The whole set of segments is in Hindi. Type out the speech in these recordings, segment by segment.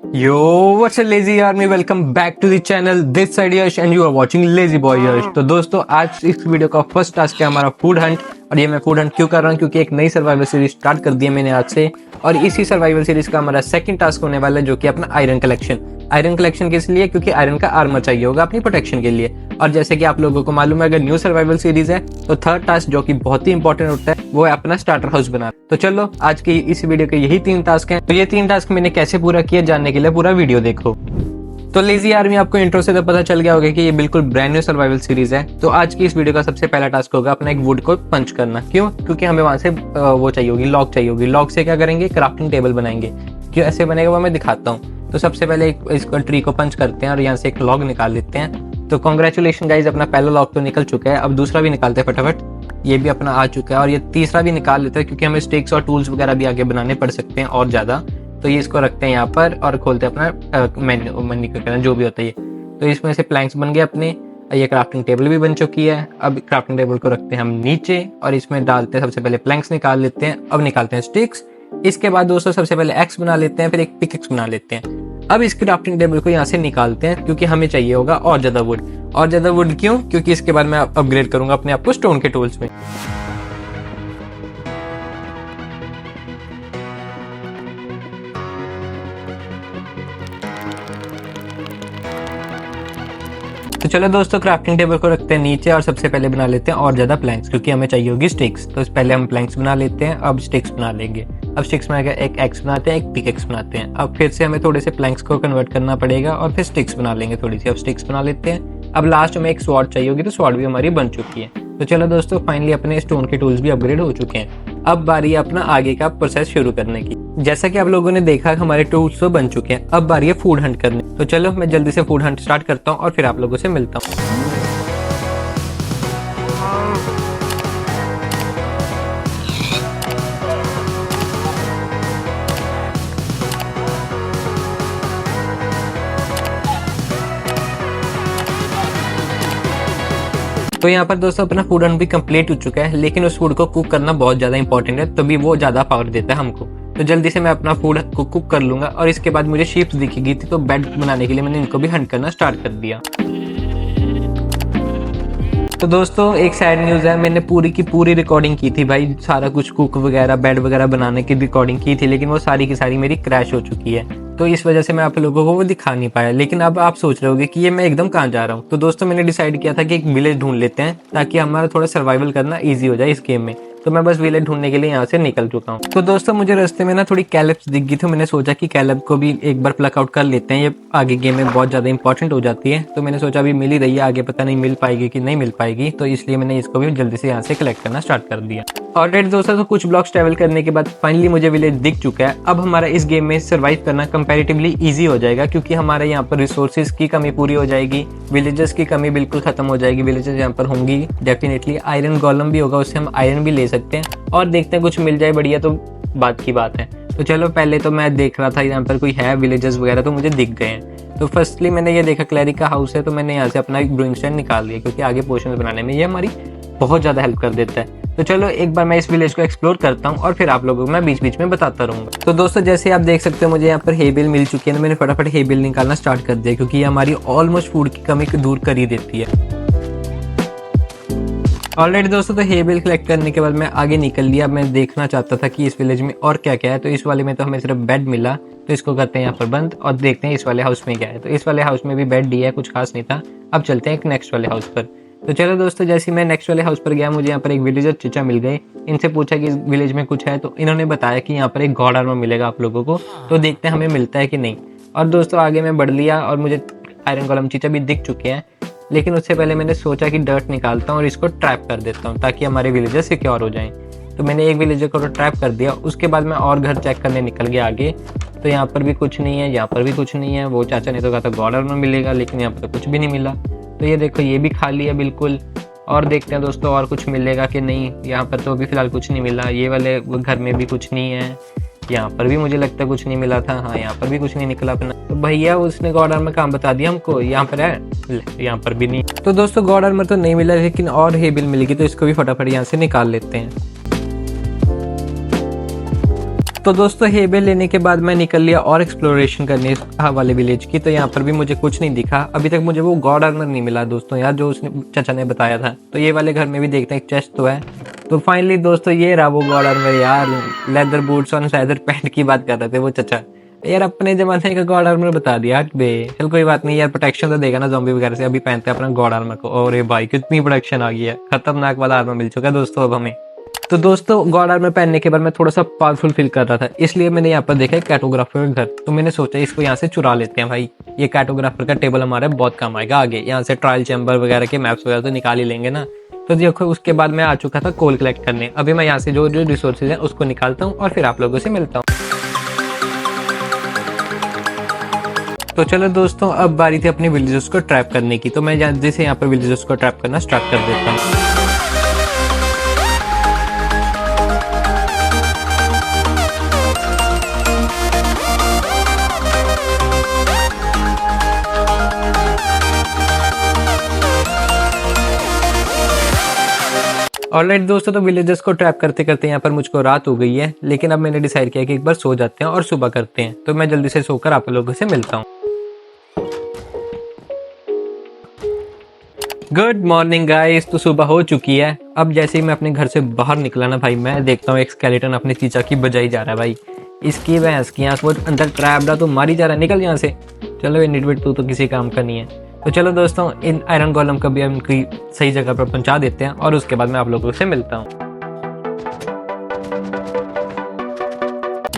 Yo, what's up lazy army? Welcome back to the channel. This side Yash and you are watching Lazy Boy Yash. तो दोस्तों आज इस वीडियो का फर्स्ट टास्क है हमारा फूड हंट। और ये मैं फूड हंट क्यों कर रहा हूँ क्योंकि एक नई सर्वाइवल सीरीज स्टार्ट कर दी है मैंने आज से। और इसी सर्वाइवल सीरीज का हमारा सेकंड टास्क होने वाला है जो कि अपना आयरन कलेक्शन। आयरन कलेक्शन किस लिए? क्योंकि आयरन का आर्मर चाहिए होगा अपनी प्रोटेक्शन के लिए। और जैसे कि आप लोगों को मालूम है अगर न्यू सर्वाइवल सीरीज है तो थर्ड टास्क जो कि बहुत ही इंपॉर्टेंट होता है वो है अपना स्टार्टर हाउस बनाना। तो चलो आज की इस वीडियो के यही 3 टास्क हैं। तो ये 3 टास्क मैंने कैसे पूरा किया जानने के लिए पूरा वीडियो देखो। तो लेजी आर्मी आपको इंट्रो से तो पता चल गया होगा कि ये बिल्कुल ब्रांड न्यू सर्वाइवल सीरीज है। तो आज की इस वीडियो का सबसे पहला टास्क होगा अपना एक वुड को पंच करना। क्यों? क्योंकि हमें वहां से वो चाहिए होगी, लॉक चाहिए होगी। लॉक से क्या करेंगे? क्राफ्टिंग टेबल बनाएंगे। क्यों ऐसे बनेगा वो मैं दिखाता हूँ। तो सबसे पहले इसको ट्री को पंच करते हैं और यहाँ से एक लॉग निकाल लेते हैं। तो कॉन्ग्रेचुलेशन गाइज, अपना पहला लॉग तो निकल चुका है। अब दूसरा भी निकालते हैं फटाफट। ये भी अपना आ चुका है और ये तीसरा भी निकाल लेते हैं क्योंकि हमें स्टिक्स और टूल्स वगैरह भी आगे बनाने पड़ सकते हैं और ज़्यादा। तो ये इसको रखते हैं यहाँ पर और खोलते हैं अपना मेन्यू का जो भी होता है ये। तो इसमें से प्लैंक्स बन गए अपने। ये क्राफ्टिंग टेबल भी बन चुकी है। अब क्राफ्टिंग टेबल को रखते हैं हम नीचे और इसमें डालते हैं। सबसे पहले प्लैंक्स निकाल लेते हैं। अब निकालते हैं स्टिक्स। इसके बाद दोस्तों सबसे पहले एक्स बना लेते हैं, फिर एक पिकेक्स बना लेते हैं। अब इस क्राफ्टिंग टेबल को यहाँ से निकालते हैं क्योंकि हमें चाहिए होगा और ज़्यादा वुड। और ज़्यादा वुड क्यों? क्योंकि इसके बाद मैं अपग्रेड करूंगा अपने आप को स्टोन के टूल्स में। तो चलो दोस्तों क्राफ्टिंग टेबल को रखते हैं नीचे और सबसे पहले बना लेते हैं और ज़्यादा प्लैंक्स क्योंकि हमें चाहिए होगी स्टिक्स। तो पहले हम प्लैंक्स बना लेते हैं, अब स्टिक्स बना लेंगे। अब स्टिक्स बना के एक एक्स बनाते हैं, एक पिकेक्स बनाते हैं। अब फिर से हमें थोड़े से प्लैंक्स को कन्वर्ट करना पड़ेगा और फिर स्टिक्स बना लेंगे थोड़ी सी। अब स्टिक्स बना लेते हैं। अब लास्ट में एक स्वॉर्ड चाहिए होगी तो स्वॉर्ड भी हमारी बन चुकी है। तो चलो दोस्तों फाइनली अपने स्टोन के टूल्स भी अपग्रेड हो चुके हैं। अब बारी है अपना आगे का प्रोसेस शुरू करने की। जैसा कि आप लोगों ने देखा हमारे टूल्स तो बन चुके हैं। अब बारी है फूड हंट करने। तो चलो मैं जल्दी से फूड हंट स्टार्ट करता हूँ और फिर आप लोगों से मिलता हूँ। तो यहाँ पर दोस्तों अपना फूड हंट भी कंप्लीट हो चुका है, लेकिन उस फूड को कुक करना बहुत ज़्यादा इंपॉर्टेंट है, तभी वो ज़्यादा पावर देता है हमको। तो जल्दी से मैं अपना फूड को कुक कर लूँगा और इसके बाद मुझे शीप्स दिखेगी थी तो बेड बनाने के लिए मैंने इनको भी हंट करना स्टार्ट कर दिया। तो दोस्तों एक सैड न्यूज़ है, मैंने पूरी की पूरी रिकॉर्डिंग की थी भाई, सारा कुछ कुक वगैरह बेड वगैरह बनाने की रिकॉर्डिंग की थी, लेकिन वो सारी की सारी मेरी क्रैश हो चुकी है। तो इस वजह से मैं आप लोगों को वो दिखा नहीं पाया। लेकिन अब आप सोच रहे होगे कि ये मैं एकदम कहाँ जा रहा हूँ। तो दोस्तों मैंने डिसाइड किया था कि एक विलेज ढूंढ लेते हैं ताकि हमारा थोड़ा सर्वाइवल करना ईजी हो जाए इस गेम में। तो मैं बस विलेज ढूंढने के लिए यहाँ से निकल चुका हूँ। तो दोस्तों मुझे रास्ते में ना थोड़ी कैलब्स दिख गई थी, मैंने सोचा कि कैलब को भी एक बार प्लक आउट कर लेते हैं, ये आगे गेम में बहुत ज़्यादा इंपॉर्टेंट हो जाती है। तो मैंने सोचा अभी मिल ही रही है, आगे पता नहीं मिल पाएगी कि नहीं मिल पाएगी, तो इसलिए मैंने इसको भी जल्दी से यहाँ से कलेक्ट करना स्टार्ट कर दिया। ऑलरेडी दोस्तों तो कुछ ब्लॉक्स ट्रैवल करने के बाद फाइनली मुझे विलेज दिख चुका है। अब हमारा इस गेम में सर्वाइव करना कंपैरेटिवली इजी हो जाएगा क्योंकि हमारे यहाँ पर रिसोर्सेज की कमी पूरी हो जाएगी, विलेजेस की कमी बिल्कुल खत्म हो जाएगी। विलेजेस यहाँ पर होंगी डेफिनेटली, आयरन गोलम भी होगा, उससे हम आयरन भी ले सकते हैं और देखते हैं कुछ मिल जाए बढ़िया तो बात की बात है। तो चलो पहले तो मैं देख रहा था यहाँ पर कोई है विलेजेस वगैरह, तो मुझे दिख गए हैं। तो फर्स्टली मैंने ये देखा क्लैरिक का हाउस है, तो मैंने यहाँ से अपना एक ब्रूइंग स्टैंड निकाल लिया क्योंकि आगे पोशंस बनाने में ये हमारी बहुत ज़्यादा हेल्प कर देता है। तो चलो एक बार मैं इस विलेज को एक्सप्लोर करता हूँ और फिर आप लोगों को मैं बीच बीच में बताता रहूँगा। तो दोस्तों जैसे आप देख सकते हो मुझे यहाँ पर हेबिल मिल चुकी है ना, मैंने फटाफट हेबिल निकालना स्टार्ट कर दिया क्योंकि ये हमारी ऑलमोस्ट फूड की कमी को दूर कर ही देती है। ऑलरेडी दोस्तों तो हेबिल कलेक्ट करने के बाद मैं आगे निकल लिया। मैं देखना चाहता था कि इस विलेज में और क्या क्या है। तो इस वाले में तो हमें सिर्फ बेड मिला, तो इसको करते हैं यहाँ पर बंद और देखते हैं इस वाले हाउस में क्या है। तो इस वाले हाउस में भी बेड दिया है, कुछ खास नहीं था। अब चलते हैं एक नेक्स्ट वाले हाउस पर। तो चलो दोस्तों जैसे मैं नेक्स्ट वाले हाउस पर गया मुझे यहाँ पर एक विलेजर चचा मिल गए। इनसे पूछा कि इस विलेज में कुछ है, तो इन्होंने बताया कि यहाँ पर एक गॉड आर्मर मिलेगा आप लोगों को। तो देखते हैं हमें मिलता है कि नहीं। और दोस्तों आगे मैं बढ़ लिया और मुझे आयरन गोलम चीचा भी दिख चुके हैं, लेकिन उससे पहले मैंने सोचा कि डर्ट निकालता हूँ और इसको ट्रैप कर देता हूँ ताकि हमारे विलेजर सिक्योर हो जाएं। तो मैंने एक विलेजर को तो ट्रैप कर दिया। उसके बाद मैं और घर चेक करने निकल गया आगे। तो यहाँ पर भी कुछ नहीं है, यहाँ पर भी कुछ नहीं है। वो चाचा ने तो कहा था गॉड आर्मर मिलेगा, लेकिन यहाँ पर कुछ भी नहीं मिला। तो ये देखो ये भी खाली है बिल्कुल। और देखते हैं दोस्तों और कुछ मिलेगा कि नहीं। यहाँ पर तो अभी फिलहाल कुछ नहीं मिला। ये वाले घर में भी कुछ नहीं है, यहाँ पर भी मुझे लगता है कुछ नहीं मिला था। हाँ यहाँ पर भी कुछ नहीं निकला अपना। तो भैया उसने गॉड आर्मर काम बता दिया हमको, यहाँ पर है, यहाँ पर भी नहीं। तो दोस्तों गॉड आर्मर तो नहीं मिला, लेकिन और हेबिल मिलेगी तो इसको भी फटाफट यहाँ से निकाल लेते हैं। तो दोस्तों हेबे लेने के बाद मैं निकल लिया और एक्सप्लोरेशन करने इस वाले विलेज की। तो यहाँ पर भी मुझे कुछ नहीं दिखा अभी तक, मुझे वो गॉड आर्मर नहीं मिला दोस्तों यार, जो उसने चाचा ने बताया था। तो ये वाले घर में भी देखते हैं, एक चेस्ट तो है। तो फाइनली दोस्तों ये रहा वो गॉड आर्मर यार, लेदर बूट्स और लेदर पैंट की बात कर रहे थे वो चाचा यार, अपने जमाने का गॉड आर्मर बता दिया बे। चल कोई बात नहीं यार, प्रोटेक्शन तो देगा ना ज़ॉम्बी वगैरह से। अभी पहनते हैं अपना गॉड आर्मर को। और भाई कितनी प्रोटेक्शन आ गई है, खतरनाक वाला आर्मर मिल चुका है दोस्तों अब हमें। तो दोस्तों गॉड आर्मर पहनने के बाद मैं थोड़ा सा पावरफुल फील कर रहा था, इसलिए मैंने यहाँ पर देखा कैटोग्राफर का घर। तो मैंने सोचा इसको यहाँ से चुरा लेते हैं भाई, ये कैटोग्राफर का टेबल हमारे बहुत काम आएगा आगे। यहाँ से ट्रायल चैम्बर वगैरह के मैप्स वगैरह तो निकाल ही लेंगे ना। तो देखो उसके बाद मैं आ चुका था कोल कलेक्ट करने। अभी मैं यहाँ से जो जो रिसोर्सेज हैं उसको निकालता हूँ और फिर आप लोगों से मिलता हूँ। तो चलो दोस्तों अब बारी थी अपने विलेजर्स को ट्रैप करने की। तो मैं जैसे यहाँ पर विलेजर्स को ट्रैप करना स्टार्ट कर देता हूँ। ऑलराइट दोस्तों, तो विलेजर्स को ट्रैप करते करते यहाँ पर मुझको रात हो गई है, लेकिन अब मैंने डिसाइड किया कि एक बार सो जाते हैं और सुबह करते हैं। तो मैं जल्दी से सोकर आप लोगों से मिलता हूँ। Good morning guys. तो सुबह हो चुकी है। अब जैसे ही मैं अपने घर से बाहर निकला ना भाई, मैं देखता हूँ एक स्केलेटन अपने चीचा की बजाई जा रहा है भाई। इसकी भैंस की आंख वो अंदर ट्रैप रहा तो मारी जा रहा है, निकल यहाँ से। चलो ये निडविट तू तो किसी काम का नहीं है। तो चलो दोस्तों इन आयरन गोलम को भी हम उनकी सही जगह पर पहुंचा देते हैं और उसके बाद मैं आप लोगों से मिलता हूँ।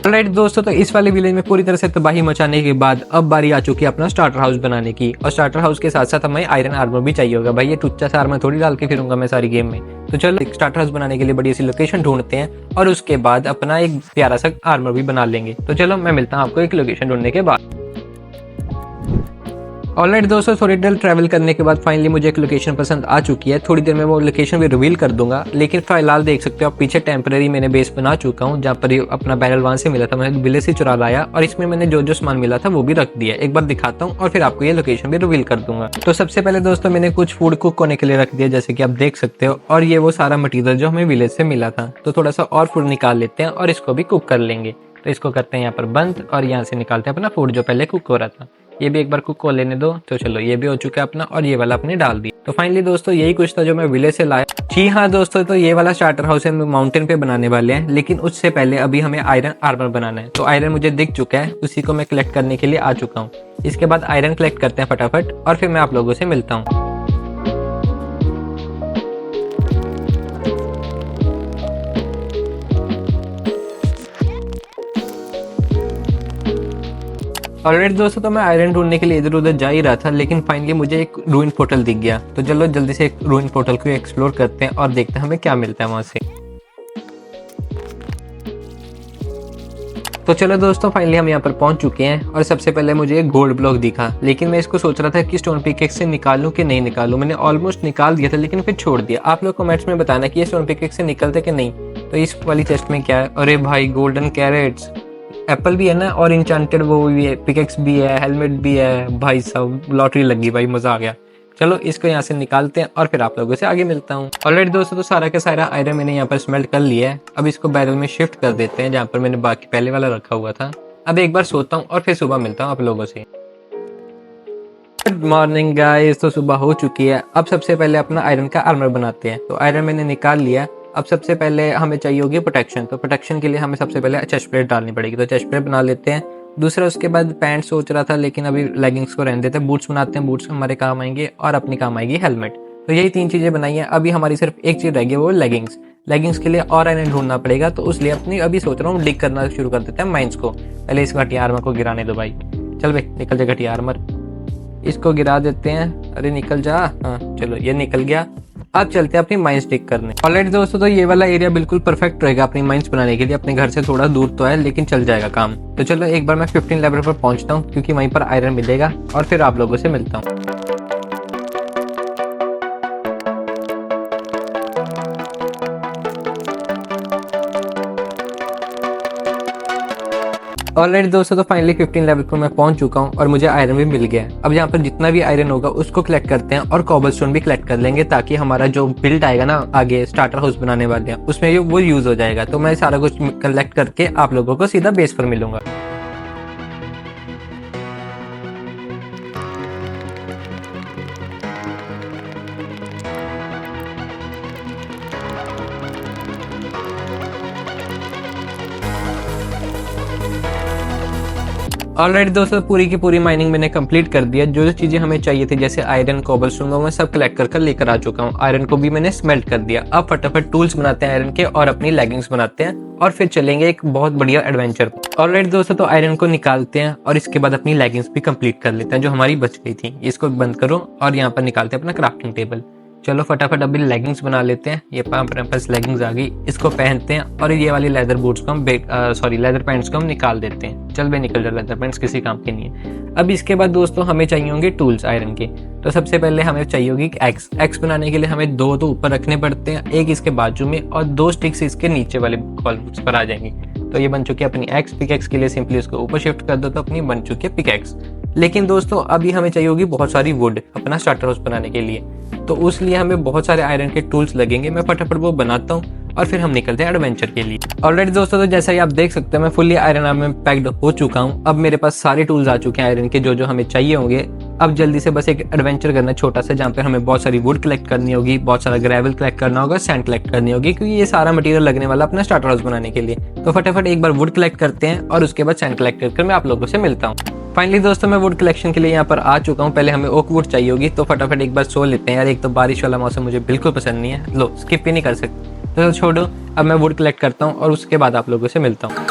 राइट दोस्तों, तो इस वाले विलेज में पूरी तरह से तबाही मचाने के बाद अब बारी आ चुकी है अपना स्टार्टर हाउस बनाने की। और स्टार्टर हाउस के साथ साथ हमें आयरन आर्मर भी चाहिए होगा भाई। ये टुच्चा सा आर्मर थोड़ी डाल के फिरूंगा मैं सारी गेम में। तो चलो एक स्टार्टर हाउस बनाने के लिए बड़ी सी लोकेशन ढूंढते हैं और उसके बाद अपना एक प्यारा सा आर्मर भी बना लेंगे। तो चलो मैं मिलता हूँ आपको एक लोकेशन ढूंढने के बाद। ऑलराइट दोस्तों, थोड़ी देर ट्रैवल करने के बाद फाइनली मुझे एक लोकेशन पसंद आ चुकी है। थोड़ी देर में वो लोकेशन भी रिवील कर दूंगा, लेकिन फिलहाल देख सकते हो आप पीछे टेम्पररी मैंने बेस बना चुका हूँ, जहाँ पर अपना बैरल वहां से मिला था, मैंने विलेज से चुरा लाया और इसमें मैंने जो जो सामान मिला था वो भी रख दिया। एक बार दिखाता हूँ और फिर आपको ये लोकेशन भी रिवील कर दूंगा। तो सबसे पहले दोस्तों मैंने कुछ फूड कुक होने के लिए रख दिया, जैसे कि आप देख सकते हो। और ये वो सारा मटीरियल जो हमें विलेज से मिला था। तो थोड़ा सा और फूड निकाल लेते हैं और इसको भी कुक कर लेंगे। तो इसको करते हैं यहाँ पर बंद और यहाँ से निकालते हैं अपना फूड जो पहले कुक हो रहा था। ये भी एक बार कुक को लेने दो। तो चलो ये भी हो चुका है अपना और ये वाला अपने डाल दिया। तो फाइनली दोस्तों यही कुछ था जो मैं विलेज से लाया। जी हाँ दोस्तों, तो ये वाला स्टार्टर हाउस हम माउंटेन पे बनाने वाले हैं, लेकिन उससे पहले अभी हमें आयरन आर्मर बनाना है। तो आयरन मुझे दिख चुका है, उसी को मैं कलेक्ट करने के लिए आ चुका हूँ। इसके बाद आयरन कलेक्ट करते हैं फटाफट और फिर मैं आप लोगों से मिलता हूँ। ऑलराइट दोस्तों, तो मैं आयरन ढूंढने के लिए इधर उधर जा ही रहा था, लेकिन फाइनली मुझे एक रूइन पोर्टल दिख गया। तो चलो जल्दी से एक रूइन पोर्टल को एक्सप्लोर करते हैं और देखते हैं हमें क्या मिलता है वहां से। तो चलो दोस्तों फाइनली हम यहाँ पर पहुंच चुके हैं और सबसे पहले मुझे एक गोल्ड ब्लॉक दिखा, लेकिन मैं इसको सोच रहा था कि स्टोन पिकेक्स से निकालूं कि नहीं निकालूं। मैंने ऑलमोस्ट निकाल दिया था लेकिन फिर छोड़ दिया। आप लोग कमेंट्स में बताना कि ये स्टोन पिकेक्स से निकलते कि नहीं। तो इस वाली चेस्ट में क्या है? अरे भाई गोल्डन कैरेट्स, एप्पल भी है ना, और इंचांटेड वो भी है, पिकेक्स भी है, हेलमेट भी है। भाई साहब लॉटरी लगी भाई, मजा आ गया। चलो इसको यहाँ से निकालते हैं और फिर आप लोगों से आगे मिलता हूँ। ऑलराइट दोस्तों, तो सारा का सारा आयरन मैंने यहाँ पर स्मेल्ट कर लिया है। अब इसको बैरल में शिफ्ट कर देते हैं जहाँ पर मैंने बाकी पहले वाला रखा हुआ था। अब एक बार सोता हूँ और फिर सुबह मिलता हूँ आप लोगों से। Good morning guys. तो सुबह हो चुकी है। अब सबसे पहले अपना आयरन का आर्मर बनाते हैं। तो आयरन मैंने निकाल लिया। अब सबसे पहले हमें चाहिए होगी प्रोटेक्शन। तो प्रोटेक्शन के लिए हमें सबसे पहले चेस्ट प्लेट डालनी पड़ेगी। तो चेस्ट प्लेट बना लेते हैं। दूसरा उसके बाद पैंट सोच रहा था, लेकिन अभी लेगिंग्स को रहने देते हैं। बूट्स बनाते हैं, बूट्स हमारे काम आएंगे और अपनी काम आएगी हेलमेट। तो यही तीन चीजें बनाई हैं। अभी हमारी सिर्फ एक चीज रह गई, वो लेगिंग्स। लेगिंग्स के लिए और आयरन ढूंढना पड़ेगा, तो उसलिए अपनी अभी सोच रहा हूँ डिग करना शुरू कर देते हैं माइंस को। पहले इस घटिया आर्मर को गिराने दो भाई। चल भाई निकल जा घटिया आर्मर, इसको गिरा देते हैं। अरे निकल जा। हाँ चलो ये निकल गया। अब चलते हैं अपनी माइंस डिग करने। ऑलराइट दोस्तों, तो ये वाला एरिया बिल्कुल परफेक्ट रहेगा अपनी माइंस बनाने के लिए। अपने घर से थोड़ा दूर तो है लेकिन चल जाएगा काम। तो चलो एक बार मैं 15 लेवल पर पहुंचता हूँ, क्योंकि वहीं पर आयरन मिलेगा और फिर आप लोगों से मिलता हूँ। ऑलरेडी दोस्तों तो फाइनली 15 लेवल पर मैं पहुंच चुका हूं और मुझे आयरन भी मिल गया है। अब यहाँ पर जितना भी आयरन होगा उसको कलेक्ट करते हैं और कॉबलस्टोन भी कलेक्ट कर लेंगे, ताकि हमारा जो बिल्ड आएगा ना आगे स्टार्टर हाउस बनाने वाले हैं उसमें वो यूज हो जाएगा। तो मैं सारा कुछ कलेक्ट करके आप लोगों को सीधा बेस पर मिलूंगा। ऑलरेडी दोस्तों पूरी की पूरी माइनिंग मैंने कंप्लीट कर दिया। जो जो चीजें हमें चाहिए थी जैसे आयरन, कोबलस्टोन, वो मैं सब कलेक्ट कर लेकर आ चुका हूँ। आयरन को भी मैंने स्मेल्ट कर दिया। अब फटाफट टूल्स बनाते हैं आयरन के और अपनी लेगिंग्स बनाते हैं और फिर चलेंगे एक बहुत बढ़िया एडवेंचर। ऑलरेडी दोस्तों तो आयरन को निकालते हैं और इसके बाद अपनी लेगिंग्स भी कंप्लीट कर लेते हैं जो हमारी बच गई थी। इसको बंद करो और यहाँ पर निकालते हैं अपना क्राफ्टिंग टेबल। चलो फटाफट अभी लेगिंग्स बना लेते हैं। ये अपने पास लेगिंग्स आ गई, इसको पहनते हैं और ये वाली लेदर बूट्स को हम लेदर पैंट्स को हम निकाल देते हैं। चल बे निकल जाओ, लेदर पैंट्स किसी काम के नहीं है। अब इसके बाद दोस्तों हमें चाहिए होंगे टूल्स आयरन के। तो सबसे पहले हमें चाहिए होगी एक्स। एक्स बनाने के लिए हमें दो तो ऊपर रखने पड़ते हैं, एक इसके बाजू में और दो स्टिक्स इसके नीचे वाले कॉलम्स पर आ जाएंगी। तो ये बन चुकी है अपनी एक्स। पिकैक्स के लिए सिंपली उसको ऊपर शिफ्ट कर दो तो अपनी बन चुकी है पिकैक्स। लेकिन दोस्तों अभी हमें चाहिए होगी बहुत सारी वुड अपना स्टार्टर हाउस बनाने के लिए। तो उस लिए हमें बहुत सारे आयरन के टूल्स लगेंगे। मैं फटाफट वो बनाता हूँ और फिर हम निकलते हैं एडवेंचर के लिए। ऑलरेडी दोस्तों तो जैसा ही आप देख सकते हैं मैं फुल्ली आयरन आर्मर में पैक्ड हो चुका हूँ। अब मेरे पास सारे टूल्स आ चुके हैं आयरन के जो जो हमें चाहिए होंगे। अब जल्दी से बस एक एडवेंचर करना छोटा सा, जहाँ पे हमें बहुत सारी वुड कलेक्ट करनी होगी, बहुत सारा ग्रेवल कलेक्ट करना होगा, सैंड कलेक्ट करनी होगी, क्योंकि ये सारा मटेरियल लगने वाला अपना स्टार्टर हाउस बनाने के लिए। तो फटाफट एक बार वुड कलेक्ट करते हैं और उसके बाद सैंड कलेक्ट कर मैं आप लोगों से मिलता हूँ। फाइनली दोस्तों मैं वुड कलेक्शन के लिए यहाँ पर आ चुका हूँ। पहले हमें ओक वुड चाहिए होगी, तो फटाफट एक बार सो लेते हैं यार। एक तो बारिश वाला मौसम मुझे बिल्कुल पसंद नहीं है, लो स्किप ही नहीं कर सकते। तो छोड़ो, अब मैं वुड कलेक्ट करता हूँ और उसके बाद आप लोगों से मिलता हूँ।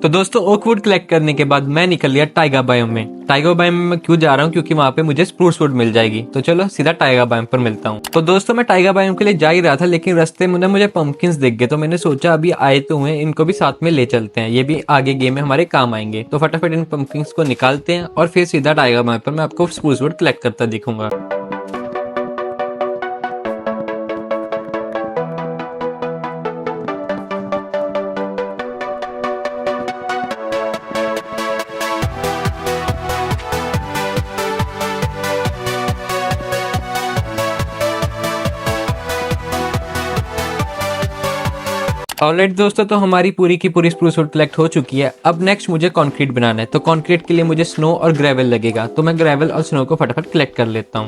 तो दोस्तों ओकवुड कलेक्ट करने के बाद मैं निकल लिया टाइगर बायोम में। टाइगर बायोम में मैं क्यों जा रहा हूँ, क्योंकि वहाँ पे मुझे स्प्रूस वुड मिल जाएगी। तो चलो सीधा टाइगर बायोम पर मिलता हूँ। तो दोस्तों मैं टाइगर बायोम के लिए जा ही रहा था, लेकिन रास्ते में मुझे पंपकिंस दिख गए। तो मैंने सोचा अभी आए तो हुए, इनको भी साथ में ले चलते हैं, ये भी आगे गेम में हमारे काम आएंगे। तो फटाफट इन पंपकिंस को निकालते हैं और फिर सीधा टाइगर बायोम पर मैं आपको स्प्रूस वुड कलेक्ट करता दिखूंगा। ऑलरेडी दोस्तों तो हमारी पूरी की पूरी स्प्रूस वुड कलेक्ट हो चुकी है। अब नेक्स्ट मुझे कंक्रीट बनाना है। तो कंक्रीट के लिए मुझे स्नो और ग्रेवल लगेगा। तो मैं ग्रेवल और स्नो को फटाफट कलेक्ट कर लेता हूँ।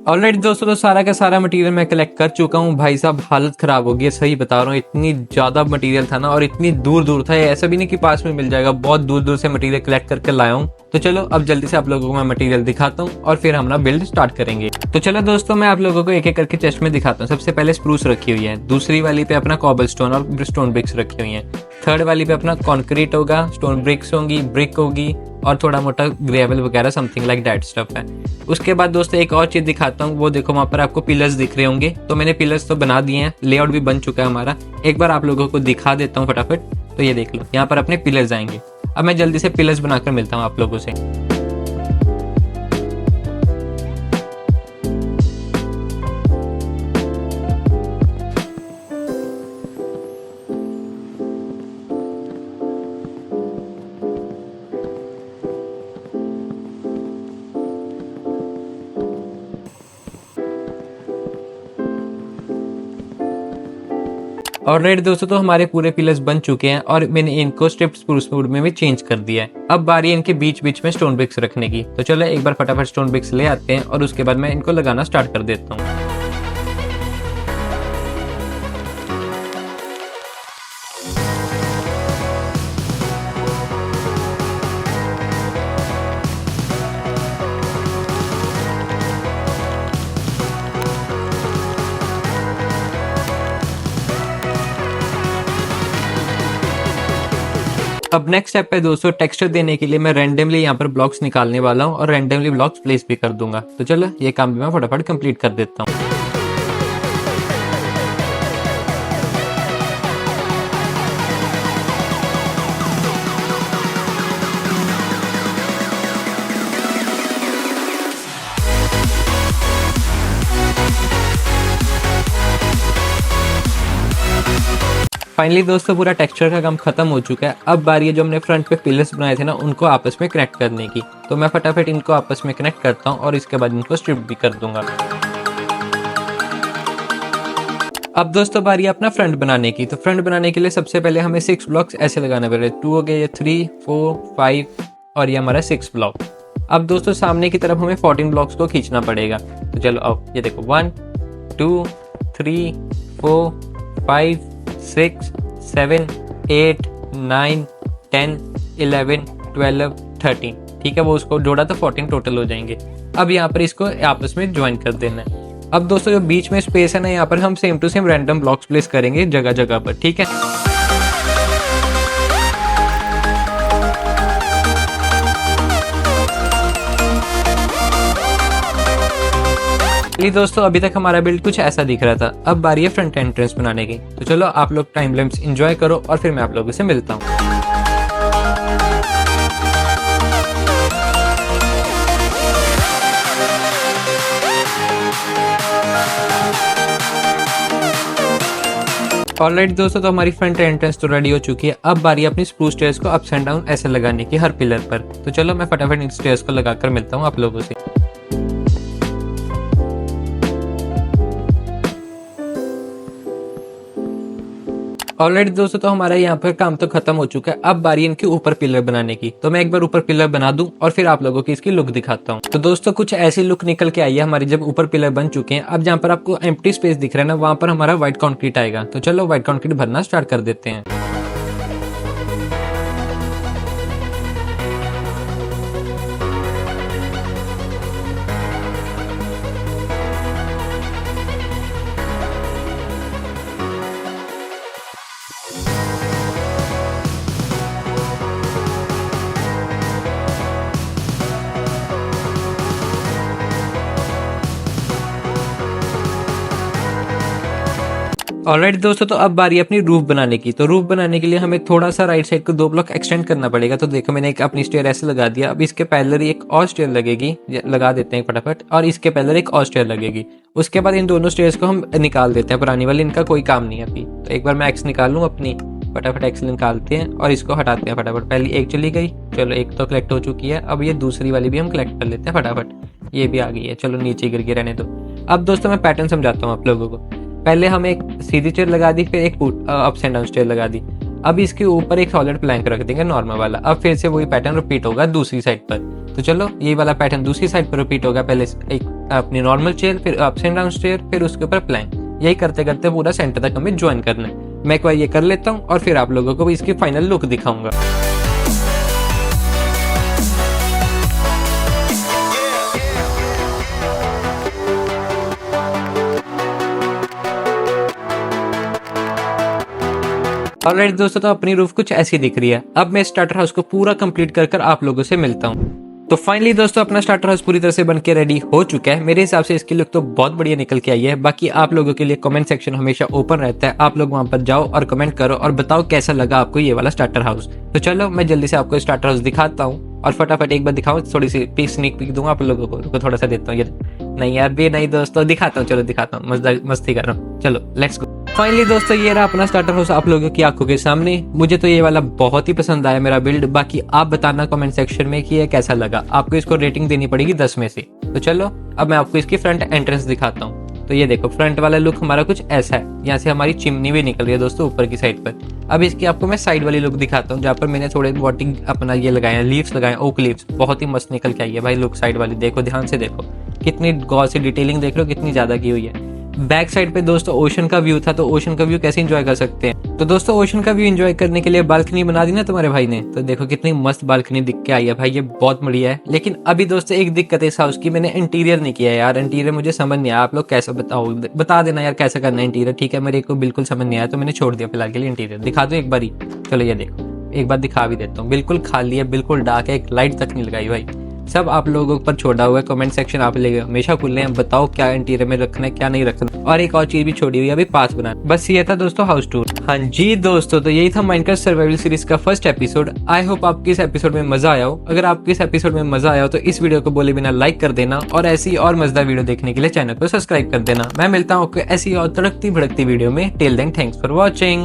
ऑलरेडी दोस्तों तो सारा का सारा मटेरियल मैं कलेक्ट कर चुका हूँ। भाई साहब हालत खराब हो गई, सही बता रहा हूँ। इतनी ज्यादा मटेरियल था ना और इतनी दूर दूर था, ऐसा भी नहीं कि पास में मिल जाएगा। बहुत दूर दूर से मटेरियल कलेक्ट करके लाया हूँ। तो चलो अब जल्दी से आप लोगों को मैं मटेरियल दिखाता हूँ और फिर हम ना बिल्ड स्टार्ट करेंगे। तो चलो दोस्तों मैं आप लोगों को एक एक करके चेस्ट में दिखाता हूँ। सबसे पहले स्प्रूस रखी हुई है, दूसरी वाली पे अपना कॉबलस्टोन और स्टोन ब्रिक्स रखी हुई है, थर्ड वाली पे अपना कॉन्क्रीट होगा, स्टोन ब्रिक्स होंगी, ब्रिक होगी और थोड़ा मोटा ग्रेवल वगैरह समथिंग लाइक दैट स्टफ है। उसके बाद दोस्तों एक और चीज दिखाता हूँ, वो देखो वहाँ पर आपको पिलर्स दिख रहे होंगे। तो मैंने पिलर्स तो बना दिए हैं, लेआउट भी बन चुका है हमारा। एक बार आप लोगों को दिखा देता हूँ फटाफट। तो ये देख लो, यहाँ पर अपने पिलर्स आएंगे। अब मैं जल्दी से पिलर्स बनाकर मिलता हूँ आप लोगों से। ऑलरेडी दोस्तों तो हमारे पूरे पिलर्स बन चुके हैं और मैंने इनको स्ट्रिप्ड स्प्रूस वुड में भी चेंज कर दिया है। अब बारी है इनके बीच बीच में स्टोन ब्रिक्स रखने की। तो चलो एक बार फटाफट स्टोन ब्रिक्स ले आते हैं और उसके बाद मैं इनको लगाना स्टार्ट कर देता हूँ। अब नेक्स्ट स्टेप पे दोस्तों टेक्सचर देने के लिए मैं रैंडमली यहाँ पर ब्लॉक्स निकालने वाला हूँ और रैंडमली ब्लॉक्स प्लेस भी कर दूंगा। तो चलो ये काम भी मैं फटाफट कंप्लीट कर देता हूँ। फाइनली दोस्तों पूरा टेक्सचर का काम खत्म हो चुका है। अब बारी है जो हमने फ्रंट पे पिलर्स बनाए थे ना उनको आपस में कनेक्ट करने की। तो मैं फटाफट इनको आपस में कनेक्ट करता हूँ और इसके बाद इनको स्ट्रिप भी कर दूंगा। अब दोस्तों बारी है अपना फ्रंट बनाने की। तो फ्रंट बनाने के लिए सबसे पहले हमें 6 ब्लॉक्स ऐसे लगाने पड़े। 2 हो गए, ये 3, 4, 5 और ये हमारा 6 ब्लॉक। अब दोस्तों सामने की तरफ हमें 14 ब्लॉक्स को खींचना पड़ेगा। तो चलो अब ये देखो 1, 2, 3, 4, 5, 6, 7, 8, 9, 10, 11, 12, 13। ठीक है, वो उसको जोड़ा तो 14 टोटल हो जाएंगे। अब यहाँ पर इसको आपस में ज्वाइन कर देना है। अब दोस्तों जो बीच में स्पेस है ना यहाँ पर हम same to same random blocks place करेंगे जगह जगह पर। ठीक है, दोस्तों अभी तक हमारा बिल्ड कुछ ऐसा दिख रहा था। अब बारी है फ्रंट एंट्रेंस बनाने की। तो चलो आप लोग टाइम लैप्स एंजॉय करो और फिर मैं आप लोगों से मिलता हूँ। ऑलराइट दोस्तों, तो हमारी फ्रंट एंट्रेंस तो रेडी हो चुकी है। अब बारी है अपनी स्प्रूस स्टेयर्स को अप्स एंड डाउन ऐसे लगाने की हर पिलर पर। तो चलो मैं फटाफट इन स्टेयर्स को लगाकर मिलता हूँ आप लोगों से। ऑलरेडी दोस्तों तो हमारा यहाँ पर काम तो खत्म हो चुका है। अब बारी इनके ऊपर पिलर बनाने की। तो मैं एक बार ऊपर पिलर बना दूं और फिर आप लोगों की इसकी लुक दिखाता हूँ। तो दोस्तों कुछ ऐसी लुक निकल के आई है हमारी जब ऊपर पिलर बन चुके हैं। अब जहाँ पर आपको एम्प्टी स्पेस दिख रहा है ना, वहाँ पर हमारा व्हाइट कंक्रीट आएगा। तो चलो व्हाइट कंक्रीट भरना स्टार्ट कर देते हैं। ऑलराइट दोस्तों, तो अब बारी अपनी रूफ बनाने की। तो रूफ बनाने के लिए हमें थोड़ा सा राइट साइड को 2 ब्लॉक एक्सटेंड करना पड़ेगा। तो देखो मैंने एक अपनी स्टेयर ऐसे लगा दिया। अब इसके पैरेलल एक और स्टेयर लगेगी, लगा देते हैं फटाफट, और इसके पैरेलल एक और स्टेयर लगेगी। उसके बाद इन दोनों स्टेयर्स को हम निकाल देते हैं, पुरानी वाली, इनका कोई काम नहीं है अभी। तो एक बार मैं एक्स निकाल लूँ अपनी, फटाफट एक्स निकालते हैं और इसको हटाते हैं फटाफट। पहली एक चली गई, चलो एक तो कलेक्ट हो चुकी है। अब ये दूसरी वाली भी हम कलेक्ट कर लेते हैं फटाफट, ये भी आ गई है। चलो नीचे गिर के रहने दो। अब दोस्तों मैं पैटर्न समझाता हूँ आप लोगों को। पहले हम एक सीधी चेयर लगा दी, फिर एक अप्स एंड डाउन स्टेयर लगा दी। अब इसके ऊपर एक सॉलिड प्लैंक रख देंगे नॉर्मल वाला। अब फिर से वही पैटर्न रिपीट होगा दूसरी साइड पर। तो चलो ये वाला पैटर्न दूसरी साइड पर रिपीट होगा। पहले एक अपनी नॉर्मल चेयर, फिर अप्स एंड डाउन स्टेयर, फिर उसके ऊपर प्लैंक। यही करते करते पूरा सेंटर तक हमें ज्वाइन करना है। मैं एक बार ये कर लेता हूँ और फिर आप लोगों को इसकी फाइनल लुक दिखाऊंगा। ऑलराइट दोस्तों, तो अपनी रूफ कुछ ऐसी दिख रही है। अब मैं स्टार्टर हाउस को पूरा कंप्लीट कर आप लोगों से मिलता हूँ। तो फाइनली दोस्तों अपना स्टार्टर हाउस पूरी तरह से बनके रेडी हो चुका है। मेरे हिसाब से इसकी लुक तो बहुत बढ़िया निकल के आई है। बाकी आप लोगों के लिए कमेंट सेक्शन हमेशा ओपन रहता है। आप लोग वहां पर जाओ और कमेंट करो और बताओ कैसा लगा आपको ये वाला स्टार्टर हाउस। तो चलो मैं जल्दी से आपको स्टार्टर हाउस दिखाता हूँ और फटाफट एक बार दिखाऊं, थोड़ी सी स्नीक पीक दूंगा आप लोगों को, थोड़ा सा देता हूँ। ये नहीं यार भी नहीं दोस्तों, दिखाता हूँ, चलो दिखाता हूँ, मस्ती कर रहा हूँ। चलो लेट्स गो। फाइनली दोस्तों ये रहा अपना स्टार्टर हाउस आप लोगों की आंखों के सामने। मुझे तो ये वाला बहुत ही पसंद आया मेरा बिल्ड। बाकी आप बताना कमेंट सेक्शन में कि ये कैसा लगा। आपको इसको रेटिंग देनी पड़ेगी 10 में से। तो चलो अब मैं आपको इसकी फ्रंट एंट्रेंस दिखाता हूँ। तो ये देखो फ्रंट वाला लुक हमारा कुछ ऐसा है। यहाँ से हमारी चिमनी भी निकल रही है दोस्तों ऊपर की साइड पर। अब इसकी आपको मैं साइड वाली लुक दिखाता हूँ, जहाँ पर मैंने थोड़े वॉटिंग अपना ये लगाए, लीव्स लगाए, ओक लीव्स। बहुत ही मस्त निकल के आई है भाई लुक साइड वाली। देखो ध्यान से देखो, कितनी गौर से डिटेलिंग देख लो, कितनी ज्यादा की हुई है। बैक साइड पे दोस्तों ओशन का व्यू था। तो ओशन का व्यू कैसे एंजॉय कर सकते हैं। तो दोस्तों ओशन का व्यू एंजॉय करने के लिए बालकनी बना दी ना तुम्हारे भाई ने। तो देखो कितनी मस्त बालकनी दिख के आई है भाई, ये बहुत बढ़िया है। लेकिन अभी दोस्तों एक दिक्कत है इस हाउस की, मैंने इंटीरियर नहीं किया यार। इंटीरियर मुझे समझ नहीं आया। आप लोग कैसे बताओ, बता देना यार कैसा करना है इंटीरियर। ठीक है, मेरे को बिल्कुल समझ नहीं आया तो मैंने छोड़ दिया फिलहाल के लिए। इंटीरियर दिखा दो एक बारी। चलो ये देखो एक बार दिखा भी देता हूँ। बिल्कुल खाली है, बिल्कुल डार्क है, एक लाइट तक नहीं लगाई भाई। सब आप लोगों पर छोड़ा हुआ है। कमेंट सेक्शन आप लेके हमेशा खुले हैं, बताओ क्या इंटीरियर में रखना है क्या नहीं रखना। और एक और चीज भी छोड़ी हुई है अभी, पास बनाना। बस ये था दोस्तों हाउस टूर। हाँ जी दोस्तों, तो यही था माइनक्राफ्ट सर्वाइवल सीरीज का फर्स्ट एपिसोड। आई होप आपको इस एपिसोड में मजा आया हो। अगर आपको इस एपिसोड में मजा आया हो तो इस वीडियो को बोले बिना लाइक कर देना, और ऐसी और मजेदार वीडियो देखने के लिए चैनल को सब्सक्राइब कर देना। मैं मिलता हूँ आपको ऐसी और तड़कती भड़कती वीडियो में। Till then thanks for watching.